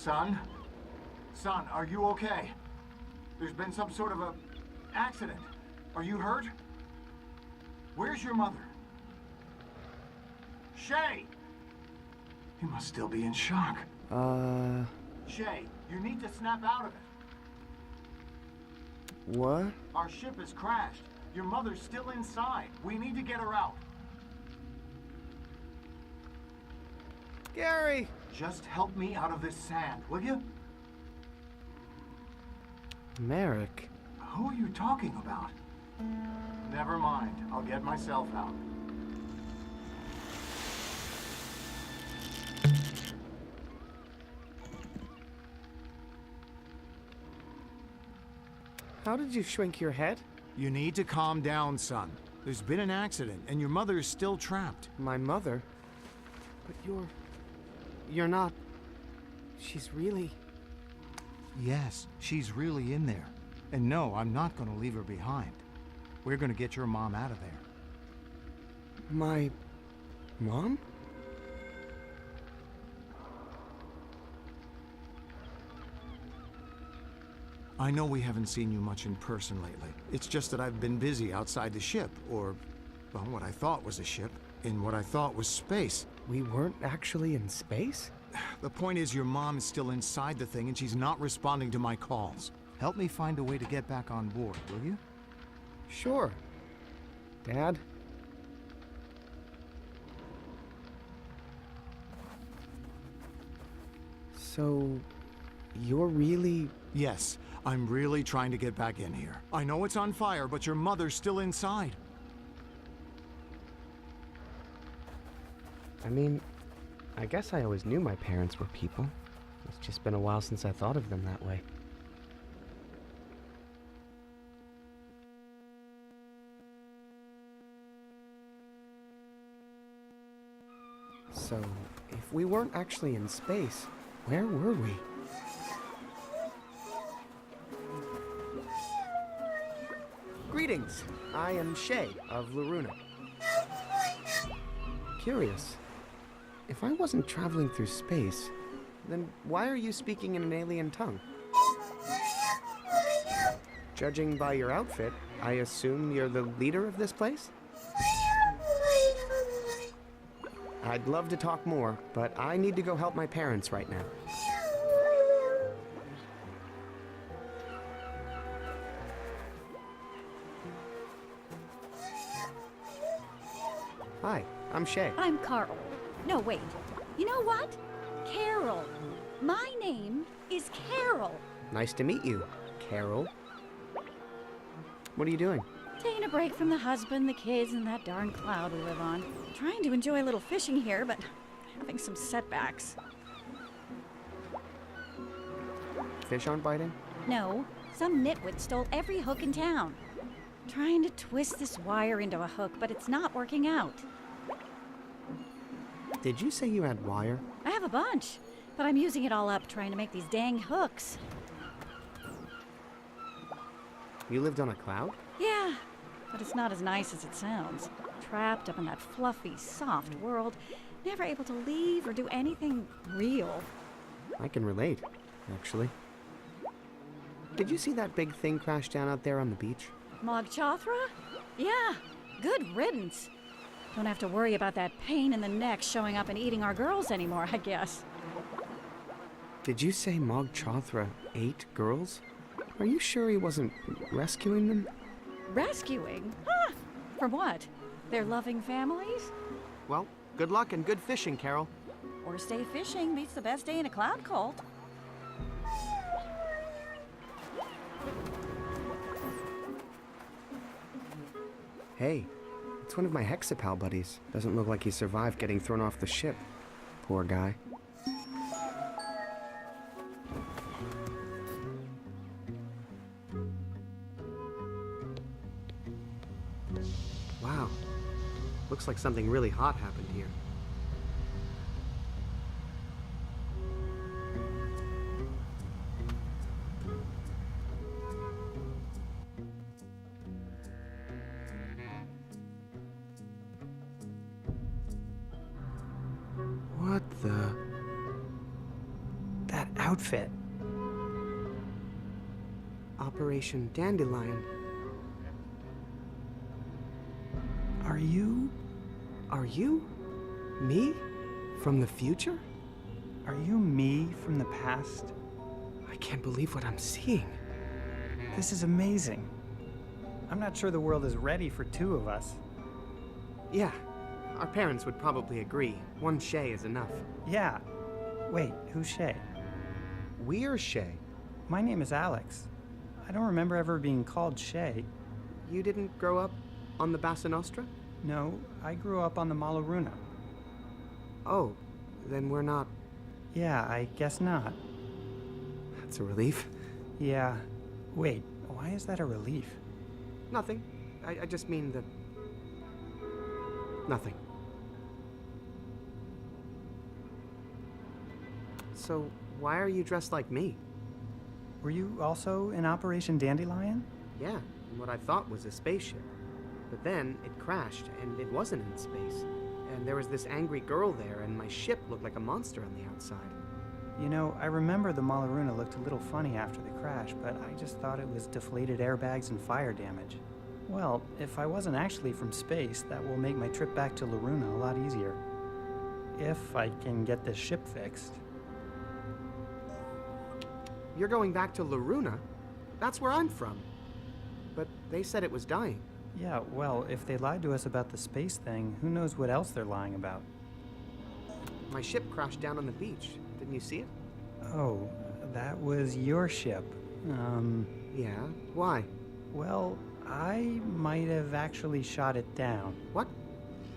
Son? Son, are you okay? There's been some sort of a accident. Are you hurt? Where's your mother? Shay! He must still be in shock. Shay, you need to snap out of it. What? Our ship has crashed. Your mother's still inside. We need to get her out. Gary! Just help me out of this sand, will you? Merrick. Who are you talking about? Never mind. I'll get myself out. How did you shrink your head? You need to calm down, son. There's been an accident, and your mother is still trapped. My mother? But you're not... She's really... Yes, she's really in there. And no, I'm not gonna leave her behind. We're gonna get your mom out of there. My... mom? I know we haven't seen you much in person lately. It's just that I've been busy outside the ship, or, well, what I thought was a ship, in what I thought was space. We weren't actually in space? The point is your mom is still inside the thing and she's not responding to my calls. Help me find a way to get back on board, will you? Sure. Dad? So... you're really... Yes, I'm really trying to get back in here. I know it's on fire, but your mother's still inside. I mean, I guess I always knew my parents were people. It's just been a while since I thought of them that way. So, if we weren't actually in space, where were we? Greetings, I am Shay of Loruna. Curious, if I wasn't traveling through space, then why are you speaking in an alien tongue? Judging by your outfit, I assume you're the leader of this place? I'd love to talk more, but I need to go help my parents right now. Hi, I'm Shay. I'm Carl. No, wait. You know what? Carol. My name is Carol. Nice to meet you, Carol. What are you doing? Taking a break from the husband, the kids, and that darn cloud we live on. Trying to enjoy a little fishing here, but having some setbacks. Fish aren't biting? No, some nitwit stole every hook in town. Trying to twist this wire into a hook, but it's not working out. Did you say you had wire? I have a bunch, but I'm using it all up trying to make these dang hooks. You lived on a cloud? Yeah, but it's not as nice as it sounds. Trapped up in that fluffy, soft world, never able to leave or do anything real. I can relate, actually. Did you see that big thing crash down out there on the beach? Mogchathra? Yeah, good riddance. Don't have to worry about that pain in the neck showing up and eating our girls anymore, I guess. Did you say Mogchathra ate girls? Are you sure he wasn't rescuing them? Rescuing? Huh? From what? Their loving families? Well, good luck and good fishing, Carol. Worst day fishing beats the best day in a cloud cult. Hey, it's one of my Hexapal buddies. Doesn't look like he survived getting thrown off the ship. Poor guy. Wow. Looks like something really hot happened here. What the... That outfit. Operation Dandelion. Are you? Are you? Me? From the future? Are you me from the past? I can't believe what I'm seeing. This is amazing. I'm not sure the world is ready for two of us. Yeah, our parents would probably agree. One Shay is enough. Yeah. Wait, who's Shay? We're Shay. My name is Alex. I don't remember ever being called Shay. You didn't grow up on the Bassa Nostra? No, I grew up on the Malaruna. Oh, then we're not. Yeah, I guess not. That's a relief. Yeah. Wait, why is that a relief? Nothing. I just mean that. Nothing. So, why are you dressed like me? Were you also in Operation Dandelion? Yeah, in what I thought was a spaceship. But then it crashed, and it wasn't in space. And there was this angry girl there, and my ship looked like a monster on the outside. You know, I remember the Malaruna looked a little funny after the crash, but I just thought it was deflated airbags and fire damage. Well, if I wasn't actually from space, that will make my trip back to Laruna a lot easier. If I can get this ship fixed. You're going back to Laruna? That's where I'm from. But they said it was dying. Yeah, well, if they lied to us about the space thing, who knows what else they're lying about? My ship crashed down on the beach. Didn't you see it? Oh, that was your ship. Yeah, why? Well, I might have actually shot it down. What?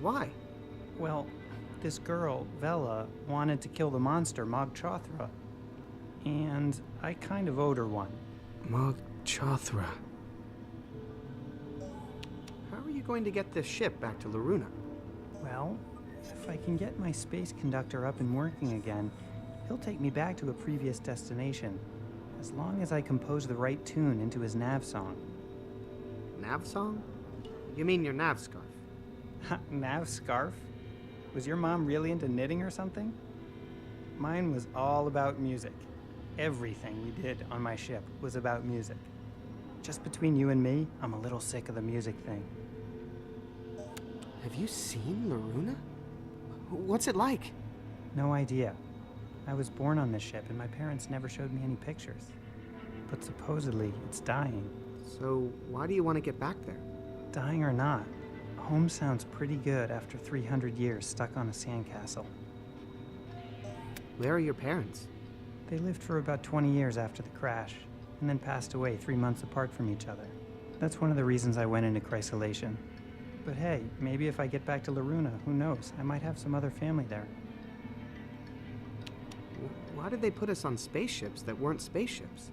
Why? Well, this girl, Vela, wanted to kill the monster, Mog Chothra. And I kind of owed her one. Mog Chothra. How are you going to get this ship back to Laruna? Well, if I can get my space conductor up and working again, he'll take me back to a previous destination, as long as I compose the right tune into his nav song. Nav song? You mean your nav scarf? Nav scarf? Was your mom really into knitting or something? Mine was all about music. Everything we did on my ship was about music. Just between you and me, I'm a little sick of the music thing. Have you seen Laruna? What's it like? No idea. I was born on this ship and my parents never showed me any pictures. But supposedly it's dying. So why do you want to get back there? Dying or not, home sounds pretty good after 300 years stuck on a sandcastle. Where are your parents? They lived for about 20 years after the crash, and then passed away 3 months apart from each other. That's one of the reasons I went into chrysolation. But hey, maybe if I get back to Laruna, who knows? I might have some other family there. Why did they put us on spaceships that weren't spaceships?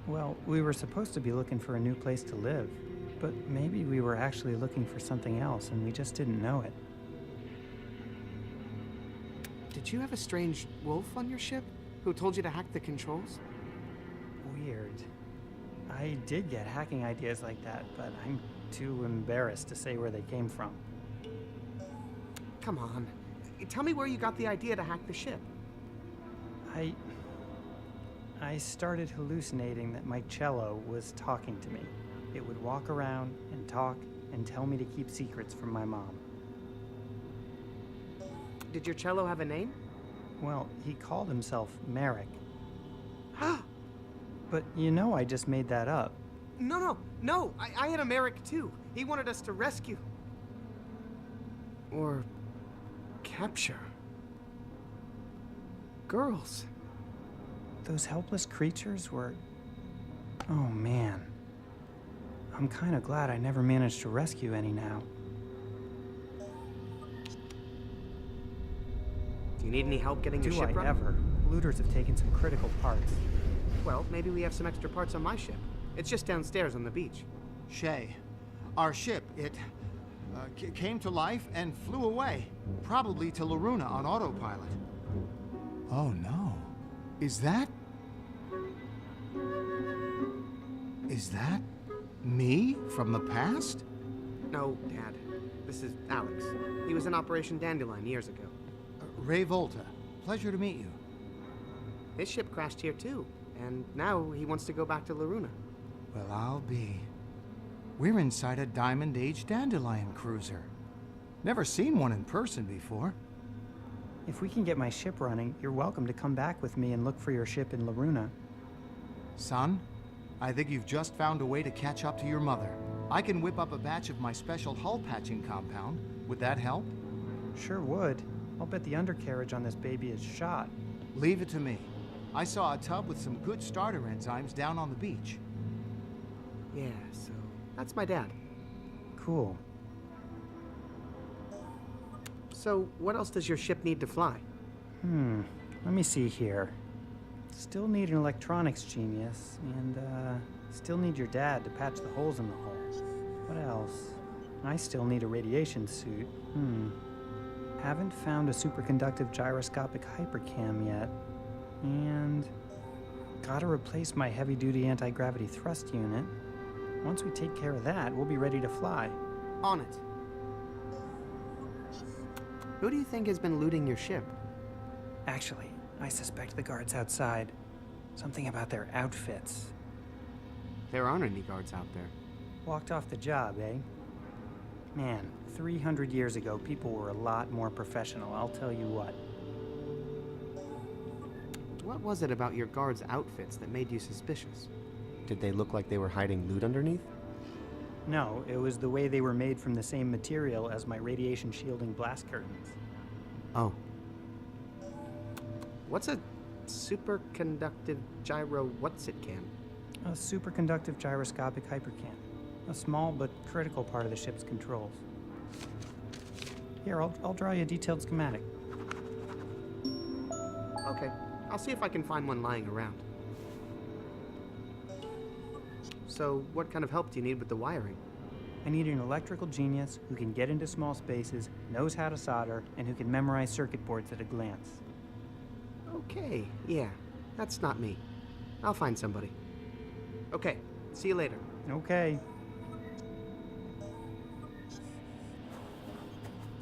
Well, we were supposed to be looking for a new place to live, but maybe we were actually looking for something else and we just didn't know it. Did you have a strange wolf on your ship who told you to hack the controls? Weird. I did get hacking ideas like that, but I'm too embarrassed to say where they came from. Come on. Tell me where you got the idea to hack the ship. I started hallucinating that my cello was talking to me. It would walk around and talk and tell me to keep secrets from my mom. Did your cello have a name? Well, he called himself Merrick. But you know I just made that up. No. I had a Merrick too. He wanted us to rescue. Or capture. Girls. Those helpless creatures were... Oh man. I'm kind of glad I never managed to rescue any now. Do you need any help getting your Do ship I running? ever? Looters have taken some critical parts. Well, maybe we have some extra parts on my ship. It's just downstairs on the beach. Shay, our ship, it came to life and flew away, probably to Laruna on autopilot. Oh no. Is that me from the past? No, Dad. This is Alex. He was in Operation Dandelion years ago. Ray Volta, pleasure to meet you. His ship crashed here too, and now he wants to go back to Loruna. Well, I'll be. We're inside a Diamond Age Dandelion cruiser. Never seen one in person before. If we can get my ship running, you're welcome to come back with me and look for your ship in Loruna. Son, I think you've just found a way to catch up to your mother. I can whip up a batch of my special hull patching compound. Would that help? Sure would. I'll bet the undercarriage on this baby is shot. Leave it to me. I saw a tub with some good starter enzymes down on the beach. Yeah, so that's my dad. Cool. So what else does your ship need to fly? Let me see here. Still need an electronics genius, and, still need your dad to patch the holes in the hull. What else? I still need a radiation suit. Haven't found a superconductive gyroscopic hypercam yet. And gotta replace my heavy-duty anti-gravity thrust unit. Once we take care of that, we'll be ready to fly. On it. Who do you think has been looting your ship? Actually, I suspect the guards outside. Something about their outfits. There aren't any guards out there. Walked off the job, eh? Man, 300 years ago, people were a lot more professional, I'll tell you what. What was it about your guards' outfits that made you suspicious? Did they look like they were hiding loot underneath? No, it was the way they were made from the same material as my radiation shielding blast curtains. Oh. What's a superconductive gyro what's-it-can? A superconductive gyroscopic hypercam. A small but critical part of the ship's controls. Here, I'll draw you a detailed schematic. Okay, I'll see if I can find one lying around. So, what kind of help do you need with the wiring? I need an electrical genius who can get into small spaces, knows how to solder, and who can memorize circuit boards at a glance. Okay, yeah, that's not me. I'll find somebody. Okay, see you later. Okay.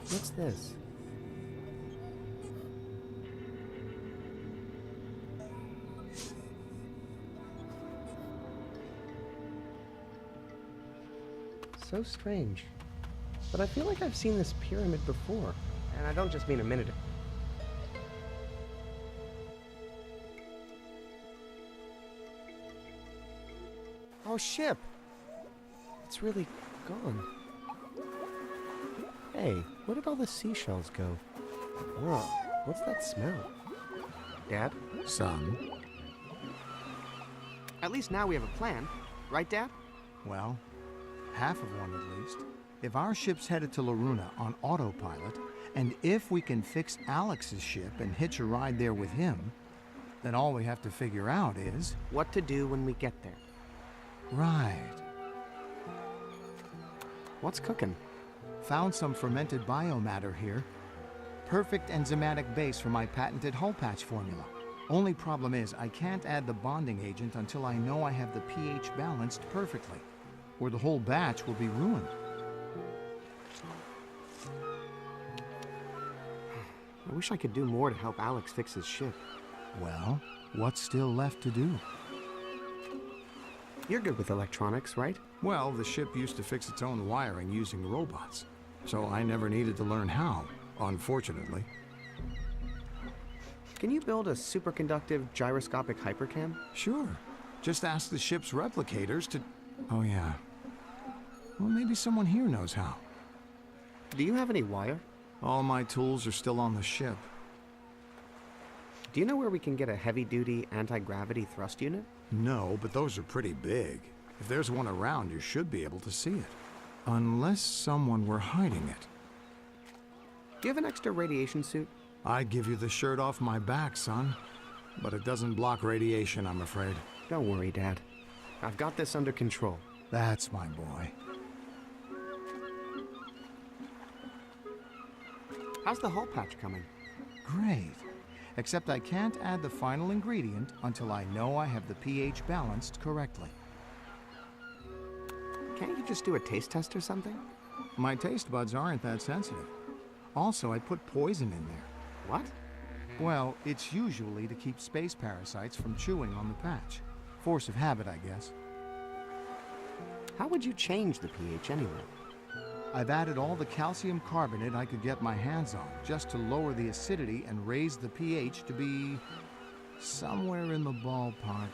What's this? So strange. But I feel like I've seen this pyramid before. And I don't just mean a minute ago. Our ship! It's really gone. Hey, where did all the seashells go? Whoa, what's that smell? Dad? Son? At least now we have a plan. Right, Dad? Well, half of one at least. If our ship's headed to Loruna on autopilot, and if we can fix Alex's ship and hitch a ride there with him, then all we have to figure out is... What to do when we get there. Right. What's cooking? Found some fermented biomatter here. Perfect enzymatic base for my patented hull patch formula. Only problem is I can't add the bonding agent until I know I have the pH balanced perfectly, or the whole batch will be ruined. I wish I could do more to help Alex fix his ship. Well, what's still left to do? You're good with electronics, right? Well, the ship used to fix its own wiring using robots, so I never needed to learn how, unfortunately. Can you build a superconductive gyroscopic hypercam? Sure. Just ask the ship's replicators to... Oh, yeah. Well, maybe someone here knows how. Do you have any wire? All my tools are still on the ship. Do you know where we can get a heavy-duty anti-gravity thrust unit? No, but those are pretty big. If there's one around, you should be able to see it. Unless someone were hiding it. Do you have an extra radiation suit? I'd give you the shirt off my back, son. But it doesn't block radiation, I'm afraid. Don't worry, Dad. I've got this under control. That's my boy. How's the hull patch coming? Great. Except I can't add the final ingredient until I know I have the pH balanced correctly. Can't you just do a taste test or something? My taste buds aren't that sensitive. Also, I put poison in there. What? Well, it's usually to keep space parasites from chewing on the patch. Force of habit, I guess. How would you change the pH anyway? I've added all the calcium carbonate I could get my hands on, just to lower the acidity and raise the pH to be somewhere in the ballpark.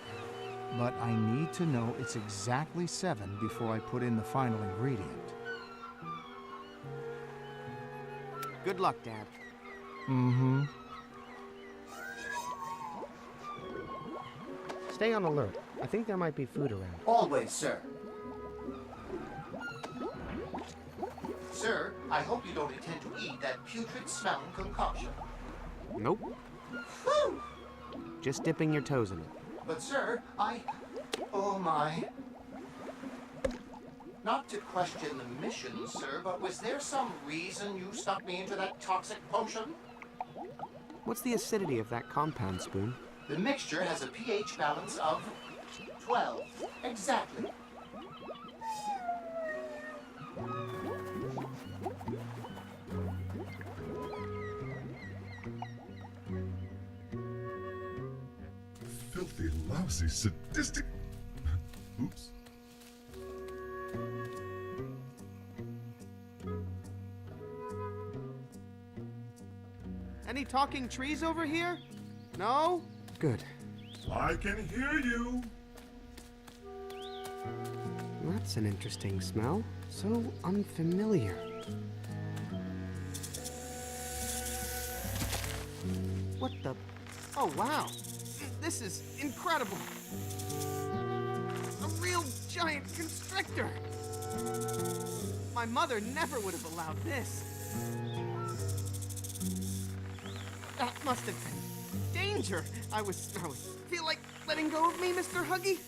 But I need to know it's exactly 7 before I put in the final ingredient. Good luck, Dad. Mm-hmm. Stay on alert. I think there might be food around. Always, sir. Sir, I hope you don't intend to eat that putrid-smelling concoction. Nope. Whew! Just dipping your toes in it. But sir, oh my. Not to question the mission, sir, but was there some reason you stuck me into that toxic potion? What's the acidity of that compound, Spoon? The mixture has a pH balance of 12. Exactly. Filthy, lousy, sadistic... Oops. Any talking trees over here? No? Good. I can hear you. That's an interesting smell. So unfamiliar. What the... Oh, wow. This is incredible. A real giant constrictor. My mother never would have allowed this. That must have been danger. I feel like letting go of me, Mr. Huggy.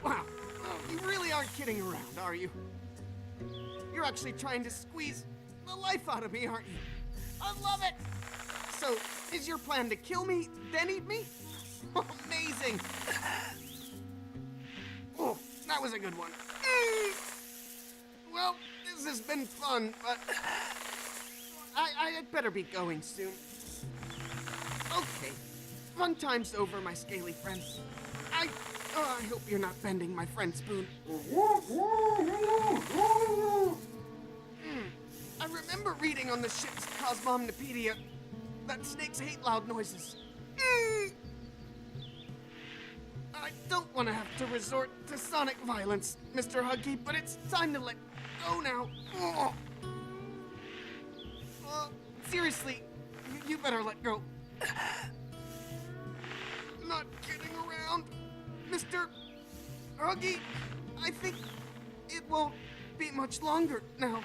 Wow. Oh, you really aren't kidding around, are you? You're actually trying to squeeze the life out of me, aren't you? I love it. So, is your plan to kill me, then eat me? Amazing. Oh, that was a good one. Well, this has been fun, but I'd better be going soon. Okay, fun time's over, my scaly friend. I hope you're not bending my friend Spoon. I remember reading on the ship's Cosmomnopedia that snakes hate loud noises. I don't want to have to resort to sonic violence, Mr. Huggy, but it's time to let go now. Seriously, you better let go. Not kidding around, Mr. Huggy. I think it won't be much longer now.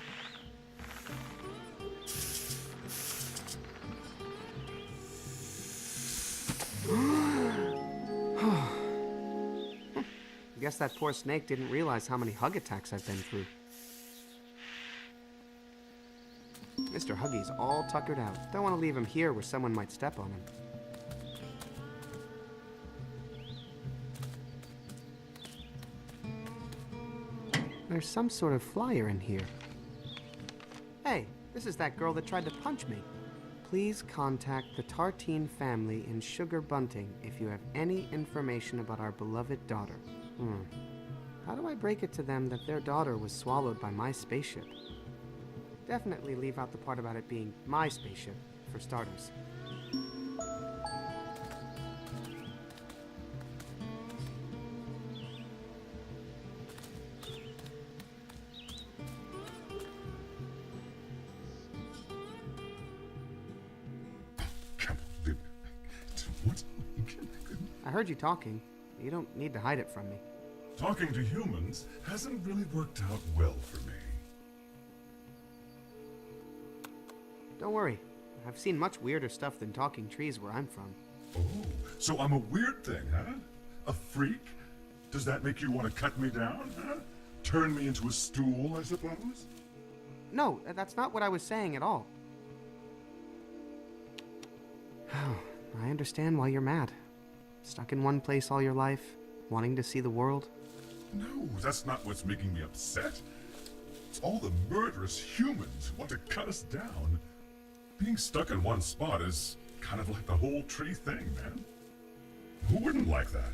Guess that poor snake didn't realize how many hug attacks I've been through. Mr. Huggy's all tuckered out. Don't want to leave him here where someone might step on him. There's some sort of flyer in here. Hey, this is that girl that tried to punch me. Please contact the Tartine family in Sugar Bunting if you have any information about our beloved daughter. How do I break it to them that their daughter was swallowed by my spaceship? Definitely leave out the part about it being my spaceship, for starters. Can't believe it. What? I heard you talking. You don't need to hide it from me. Talking to humans hasn't really worked out well for me. Don't worry. I've seen much weirder stuff than talking trees where I'm from. Oh, so I'm a weird thing, huh? A freak? Does that make you want to cut me down, huh? Turn me into a stool, I suppose? No, that's not what I was saying at all. I understand why you're mad. Stuck in one place all your life, wanting to see the world. No, that's not what's making me upset. It's all the murderous humans who want to cut us down. Being stuck in one spot is kind of like the whole tree thing, man. Who wouldn't like that?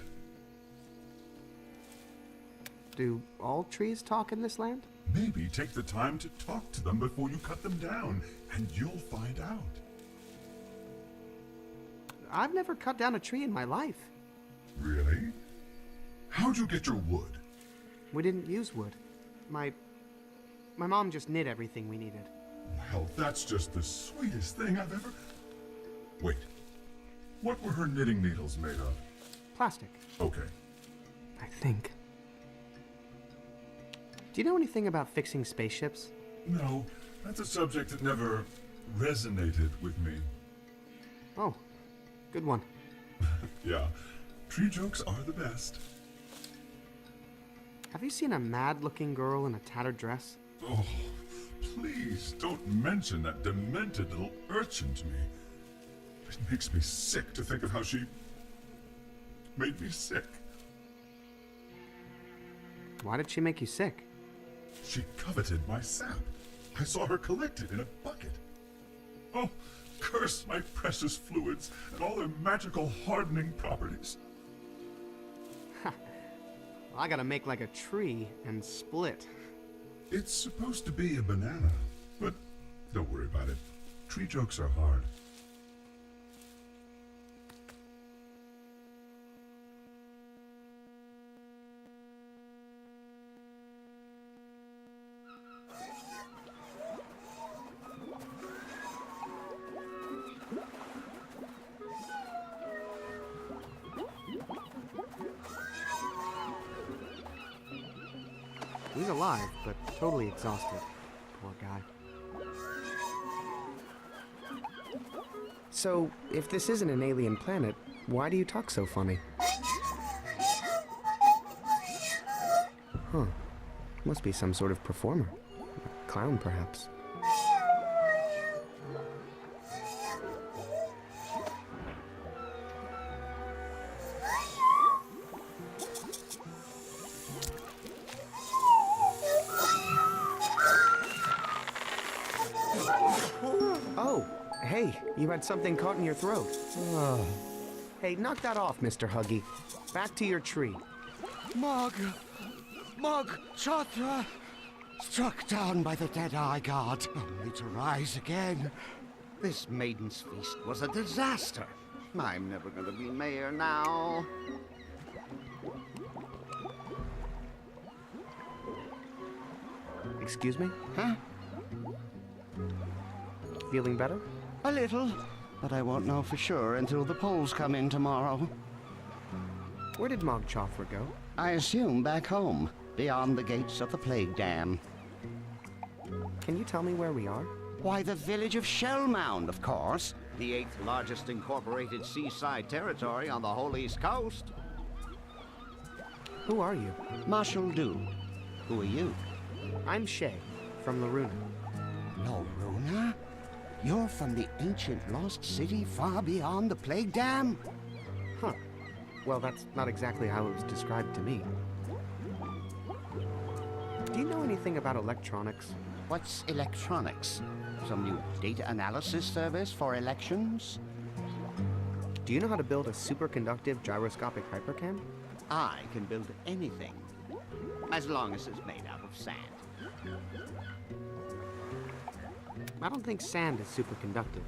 Do all trees talk in this land? Maybe take the time to talk to them before you cut them down, and you'll find out. I've never cut down a tree in my life. Really? How'd you get your wood? We didn't use wood. My mom just knit everything we needed. Well, that's just the sweetest thing I've ever... Wait. What were her knitting needles made of? Plastic, Okay. I think. Do you know anything about fixing spaceships? No, that's a subject that never resonated with me. Oh, good one. Yeah, tree jokes are the best. Have you seen a mad-looking girl in a tattered dress? Oh, please don't mention that demented little urchin to me. It makes me sick to think of how she made me sick. Why did she make you sick? She coveted my sap. I saw her collect it in a bucket. Oh, curse my precious fluids and all their magical hardening properties. I gotta make like a tree and split. It's supposed to be a banana, but don't worry about it. Tree jokes are hard. He's alive, but totally exhausted. Poor guy. So, if this isn't an alien planet, why do you talk so funny? Huh. Must be some sort of performer. A clown, perhaps. Oh, hey, you had something caught in your throat. Hey, knock that off, Mr. Huggy. Back to your tree. Mog Chatra, struck down by the Dead-Eye God, only to rise again. This maiden's feast was a disaster. I'm never going to be mayor now. Excuse me? Huh? Feeling better? A little, but I won't know for sure until the polls come in tomorrow. Where did Mog Chofra go? I assume back home, beyond the gates of the Plague Dam. Can you tell me where we are? Why, the village of Shellmound, of course. The 8th largest incorporated seaside territory on the whole East Coast. Who are you? Marshal Dew. Who are you? I'm Shay, from Laruna. Loruna? You're from the ancient lost city far beyond the Plague Dam? Huh. Well, that's not exactly how it was described to me. Do you know anything about electronics? What's electronics? Some new data analysis service for elections? Do you know how to build a superconductive gyroscopic hypercam? I can build anything, as long as it's made out of sand. I don't think sand is superconductive.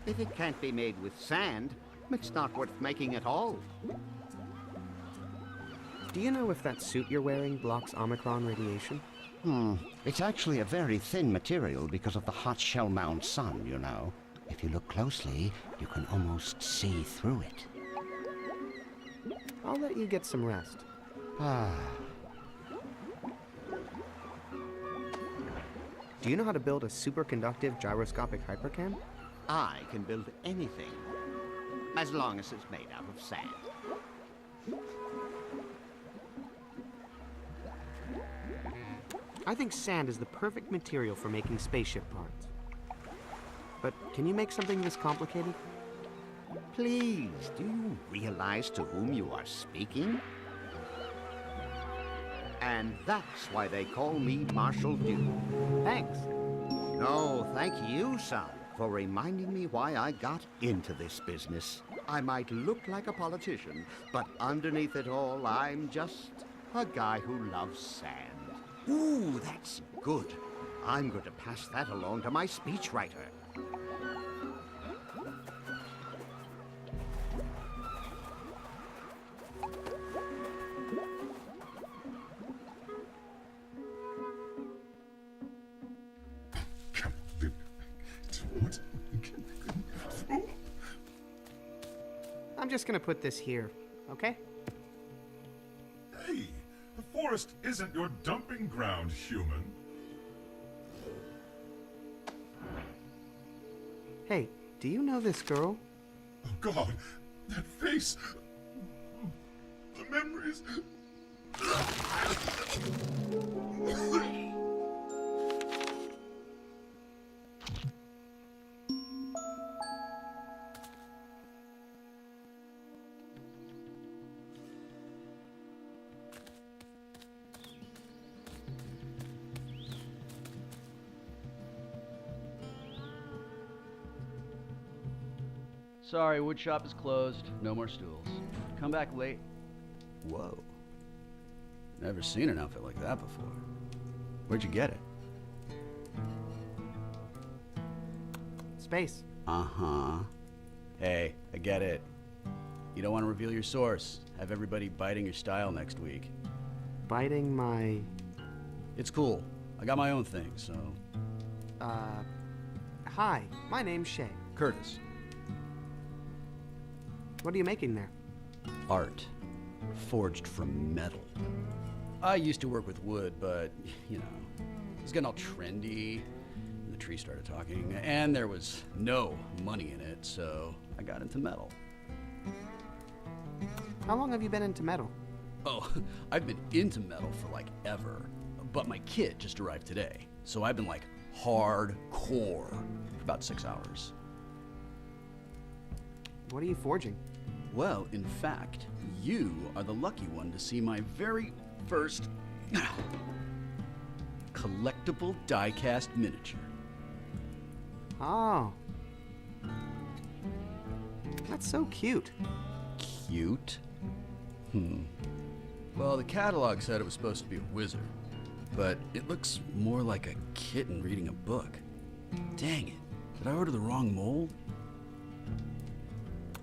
If it can't be made with sand, it's not worth making at all. Do you know if that suit you're wearing blocks Omicron radiation? It's actually a very thin material because of the hot Shellmound sun, you know. If you look closely, you can almost see through it. I'll let you get some rest. Do you know how to build a superconductive gyroscopic hypercam? I can build anything, as long as it's made out of sand. I think sand is the perfect material for making spaceship parts. But can you make something this complicated? Please, do you realize to whom you are speaking? And that's why they call me Marshal Dew. Thanks. No, thank you, son, for reminding me why I got into this business. I might look like a politician, but underneath it all, I'm just a guy who loves sand. Ooh, that's good. I'm going to pass that along to my speechwriter. I'm just gonna put this here, okay? Hey, the forest isn't your dumping ground, human. Hey, do you know this girl? Oh God, that face. The memories. Sorry, woodshop is closed. No more stools. Come back late. Whoa. Never seen an outfit like that before. Where'd you get it? Space. Uh-huh. Hey, I get it. You don't want to reveal your source. Have everybody biting your style next week. Biting my... It's cool. I got my own thing, so... Hi, my name's Shay. Curtis. What are you making there? Art. Forged from metal. I used to work with wood, but, you know, it was getting all trendy. And the tree started talking, and there was no money in it, so I got into metal. How long have you been into metal? Oh, I've been into metal for like ever, but my kit just arrived today, so I've been like hardcore for about 6 hours. What are you forging? Well, in fact, you are the lucky one to see my very first collectible die-cast miniature. Oh. That's so cute. Cute? Well, the catalog said it was supposed to be a wizard, but it looks more like a kitten reading a book. Dang it. Did I order the wrong mold?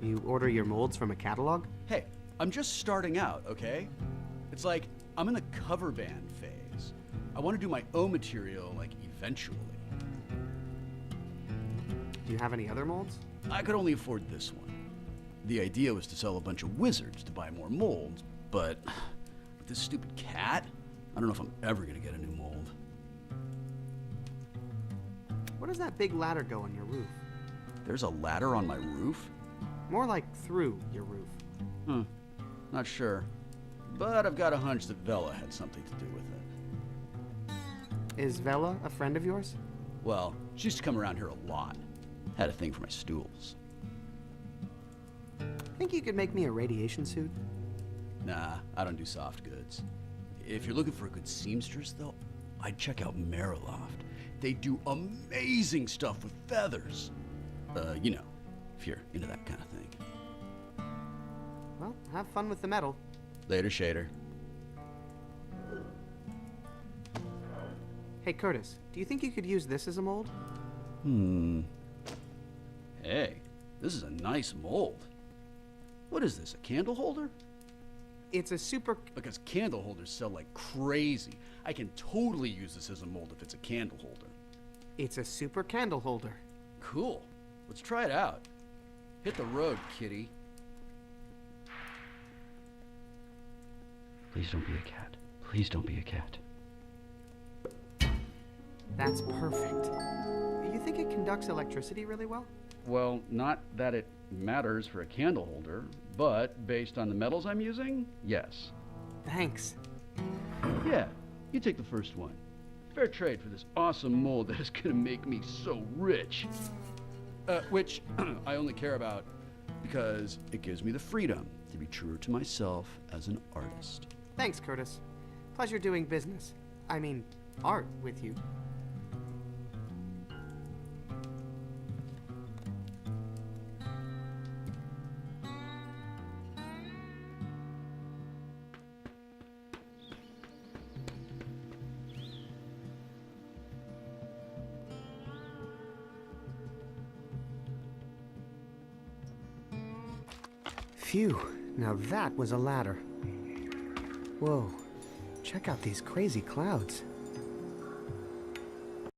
You order your molds from a catalog? Hey, I'm just starting out, okay? It's like I'm in the cover band phase. I want to do my own material, like, eventually. Do you have any other molds? I could only afford this one. The idea was to sell a bunch of wizards to buy more molds, but with this stupid cat, I don't know if I'm ever gonna get a new mold. Where does that big ladder go on your roof? There's a ladder on my roof? More like through your roof. Not sure. But I've got a hunch that Vela had something to do with it. Is Vela a friend of yours? Well, she used to come around here a lot. Had a thing for my stools. Think you could make me a radiation suit? Nah, I don't do soft goods. If you're looking for a good seamstress, though, I'd check out Mariloft. They do amazing stuff with feathers. You know, if you're into that kind of thing. Well, have fun with the metal. Later, Shader. Hey, Curtis, do you think you could use this as a mold? Hey, this is a nice mold. What is this, a candle holder? It's a super... Because candle holders sell like crazy. I can totally use this as a mold if it's a candle holder. It's a super candle holder. Cool. Let's try it out. Hit the road, kitty. Please don't be a cat. Please don't be a cat. That's perfect. You think it conducts electricity really well? Well, not that it matters for a candle holder, but based on the metals I'm using, yes. Thanks. Yeah, you take the first one. Fair trade for this awesome mold that is gonna make me so rich. Which I only care about because it gives me the freedom to be truer to myself as an artist. Thanks, Curtis. Pleasure doing business. I mean, art with you. Phew, now that was a ladder. Whoa, check out these crazy clouds.